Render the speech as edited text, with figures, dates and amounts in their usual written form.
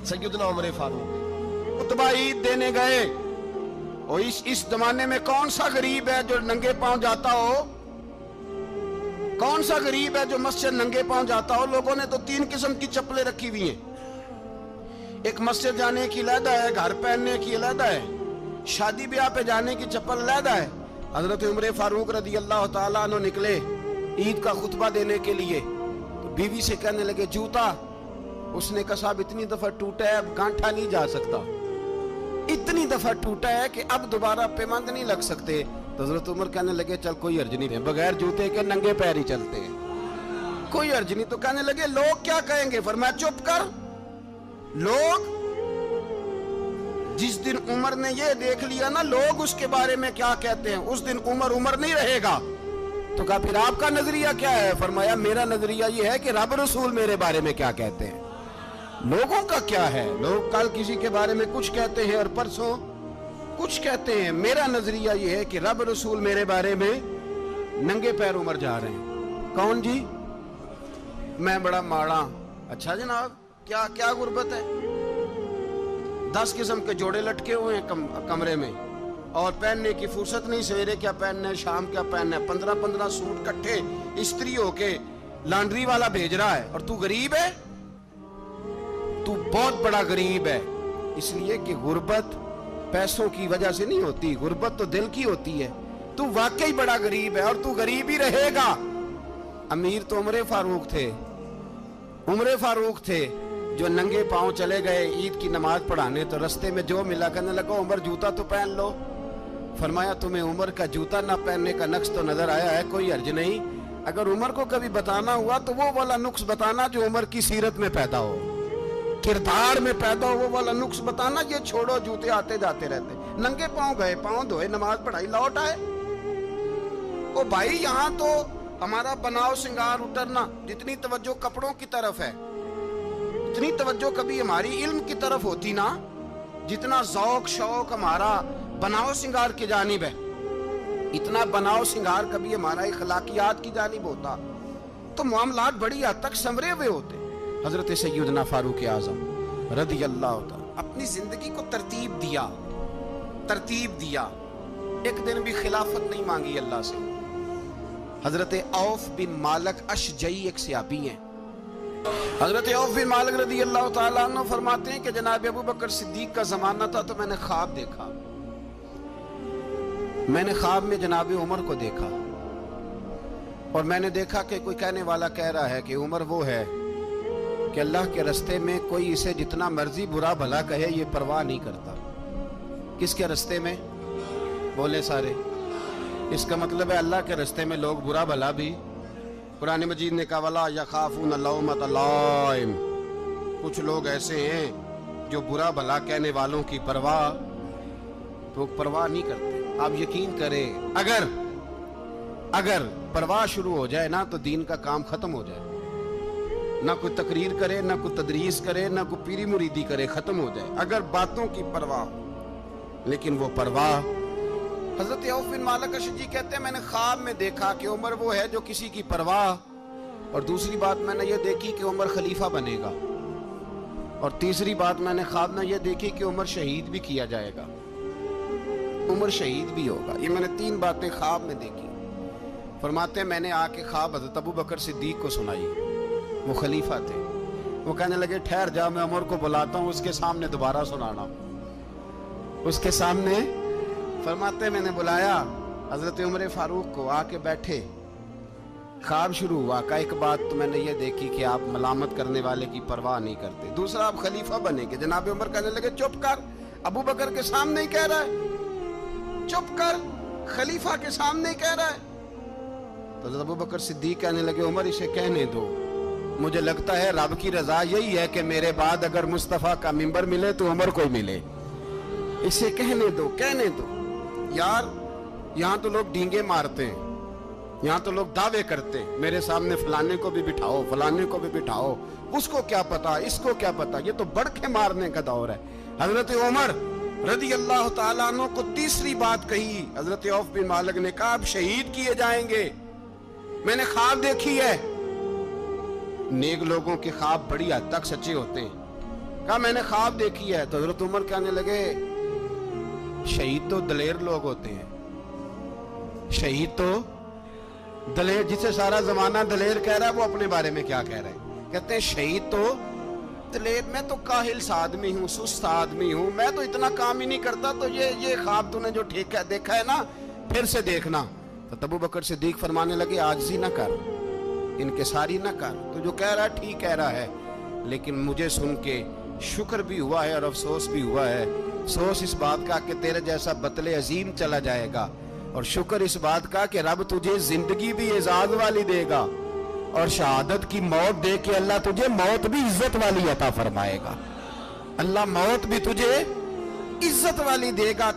सैयदना उमर फारूक खुतबा ईद देने गए। और इस जमाने में कौन सा गरीब है जो नंगे पांव जाता हो? कौन सा गरीब है जो मस्जिद नंगे पांव जाता हो? लोगों ने तो 3 किस्म की चप्पलें रखी हुई हैं। एक मस्जिद जाने की अलहदा है, घर पहनने की अलहदा है, शादी ब्याह पे जाने की चप्पल अलहदा है। हजरत उमर फारूक रदी अल्लाह ताला अन्हु निकले ईद का खुतबा देने के लिए, तो बीवी से कहने लगे जूता। उसने कहा साहब इतनी दफा टूटा है अब गांठा नहीं जा सकता, इतनी दफा टूटा है कि अब दोबारा पेमंद नहीं लग सकते। तो हजरत उमर कहने लगे चल कोई अर्ज नहीं है, बगैर जूते के नंगे पैर ही चलते हैं, कोई अर्ज नहीं। तो कहने लगे लोग क्या कहेंगे? फरमाया चुप कर। लोग, जिस दिन उमर ने ये देख लिया ना लोग उसके बारे में क्या कहते हैं, उस दिन उमर उमर नहीं रहेगा। तो कहा फिर आपका नजरिया क्या है? फरमाया मेरा नजरिया ये है कि रब रसूल मेरे बारे में क्या कहते हैं। लोगों का क्या है? लोग कल किसी के बारे में कुछ कहते हैं और परसों कुछ कहते हैं। मेरा नजरिया ये है कि रब रसूल मेरे बारे में नंगे पैर उमर जा रहे हैं। कौन जी? मैं बड़ा माड़ा। अच्छा जनाब, क्या क्या गुर्बत है? 10 किस्म के जोड़े लटके हुए हैं कमरे में और पहनने की फुर्सत नहीं। सवेरे क्या पहनना है, शाम क्या पहनना है, 15-15 सूट इकट्ठे इस्त्री होके लॉन्ड्री वाला भेज रहा है। और तू गरीब है, तू बहुत बड़ा गरीब है। इसलिए कि गुर्बत पैसों की वजह से नहीं होती, गुर्बत तो दिल की होती है। तू वाकई बड़ा गरीब है और तू गरीब ही रहेगा। अमीर तो उमर फारूक थे, उमर फारूक थे जो नंगे पांव चले गए ईद की नमाज पढ़ाने। तो रास्ते में जो मिला कहने लगा उमर जूता तो पहन लो। फरमाया तुम्हें उमर का जूता ना पहनने का नुक्स तो नजर आया है? कोई अर्ज नहीं। अगर उमर को कभी बताना हुआ तो वो वाला नुक्स बताना जो उमर की सीरत में पैदा हो, किरदार में पैदा हो, वो वाला नुक्स बताना। ये छोड़ो, जूते आते जाते रहते। नंगे पांव गए, पांव धोए, नमाज पढ़ाई, लौट आए। ओ भाई, यहाँ तो हमारा बनाव सिंगार उतरना, जितनी तवज्जो कपड़ों की तरफ है इतनी तवज्जो कभी हमारी इल्म की तरफ होती ना, जितना ज़ौक शौक हमारा बनाव सिंगार की जानिब है, इतना बनाव सिंगार कभी हमारा इखलाकियात की जानिब होता तो मामलात बड़ी हद तक संवरे हुए होते। हजरत सैयदना फारूक आज़म रदी अल्लाह ताला अपनी जिंदगी को तरतीब दिया। एक दिन भी खिलाफत नहीं मांगी अल्लाह से। हजरत औफ बिन मालिक अशजई एक सहाबी हैं। हजरत औफ बिन मालिक रदी अल्लाह ताला अन्हु फरमाते हैं कि जनाब अबू बकर सिद्दीक का जमाना था तो मैंने ख्वाब देखा। मैंने ख्वाब में जनाब उमर को देखा और मैंने देखा कि कोई कहने वाला कह रहा है कि उमर वो है कि अल्लाह के रास्ते में कोई इसे जितना मर्जी बुरा भला कहे ये परवाह नहीं करता। किसके रास्ते में? बोले सारे। इसका मतलब है अल्लाह के रास्ते में लोग बुरा भला भी। कुरान मजीद ने कहा वला यखाफून लौमत लाइम। कुछ लोग ऐसे हैं जो बुरा भला कहने वालों की परवाह नहीं करते। आप यकीन करें, अगर परवाह शुरू हो जाए ना तो दीन का काम खत्म हो जाए। ना कोई तकरीर करे, ना कोई तदरीस करे, ना कोई पीरी मुरीदी करे, खत्म हो जाए अगर बातों की परवाह। लेकिन वो परवाह, हजरत औफ बिन मालिक अशजी कहते हैं मैंने ख्वाब में देखा कि उमर वो है जो किसी की परवाह। और दूसरी बात मैंने ये देखी कि उमर खलीफा बनेगा। और तीसरी बात मैंने ख्वाब में ये देखी कि उमर शहीद भी किया जाएगा, उमर शहीद भी होगा। ये मैंने 3 बातें ख्वाब में देखी। फरमाते हैं मैंने आके ख्वाब हजरत अबू बकर सिद्दीक को सुनाई, वो खलीफा थे। वो कहने लगे ठहर जा, मैं उमर को बुलाता हूँ, उसके सामने दोबारा सुनाना। उसके सामने फरमाते मैंने बुलाया हजरत उमर फारूक को, आके बैठे। ख्वाब शुरू हुआ का एक बात तो मैंने ये देखी कि आप मलामत करने वाले की परवाह नहीं करते। दूसरा, आप खलीफा बनेंगे। जनाब उमर कहने लगे चुप कर, अबू बकर के सामने ही कह रहा है, चुप कर, खलीफा के सामने ही कह रहा है। तो अबू बकर सिद्दीक कहने लगे उमर इसे कहने दो, मुझे लगता है रब की रजा यही है कि मेरे बाद अगर मुस्तफ़ा का मिंबर मिले तो उमर को मिले। इसे कहने दो यार। यहाँ तो लोग डींगे मारते हैं, यहाँ तो लोग दावे करते हैं, मेरे सामने फलाने को भी बिठाओ, फलाने को भी बिठाओ, उसको क्या पता, इसको क्या पता। ये तो बढ़के मारने का दौर है। हजरत उमर रदी अल्लाह ताला अन्हु को तीसरी बात कही। हजरत औफ बिन मालिक ने कहा अब शहीद किए जाएंगे, मैंने ख्वाब देखी है। नेक लोगों के ख्वाब बड़ी हद तक सच्चे होते हैं। کہا میں نے خواب دیکھی ہے. تو حضرت عمر کہنے لگے شہید تو دلیر لوگ ہوتے ہیں, شہید تو دلیر, جسے سارا زمانہ دلیر کہہ رہا ہے وہ اپنے بارے میں کیا کہہ رہے ہیں؟ کہتے ہیں شہید تو دلیر, میں تو کاہل سا آدمی ہوں, سست آدمی ہوں, میں تو اتنا کام ہی نہیں کرتا, تو یہ خواب تو نے جو دیکھا ہے نا پھر سے دیکھنا. تو ابو بکر صدیق فرمانے لگے عاجزی نہ کر, انکساری نہ کر, تو جو کہہ رہا ہے ٹھیک کہہ رہا ہے, لیکن مجھے سن کے شکر بھی ہوا ہے اور افسوس بھی ہوا ہے. افسوس اس بات کا کہ تیرے جیسا بطل عظیم چلا جائے گا, اور شکر اس بات کا کہ رب تجھے زندگی بھی اعزاز والی دے گا, اور شہادت کی موت دے کے اللہ تجھے موت بھی عزت والی عطا فرمائے گا. اللہ موت بھی تجھے عزت والی دے گا.